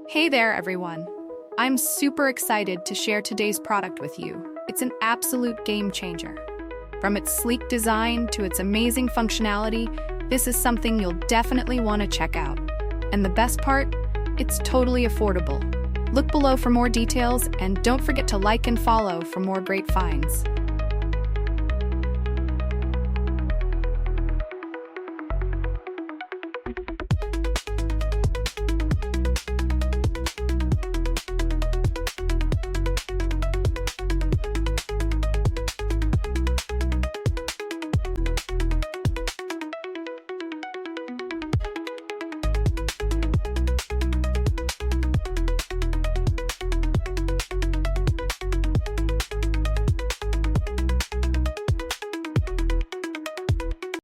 Hey there, everyone. I'm super excited to share today's product with you. It's an absolute game changer. From its sleek design to its amazing functionality, this is something you'll definitely want to check out. And the best part? It's totally affordable. Look below for more details and don't forget to like and follow for more great finds.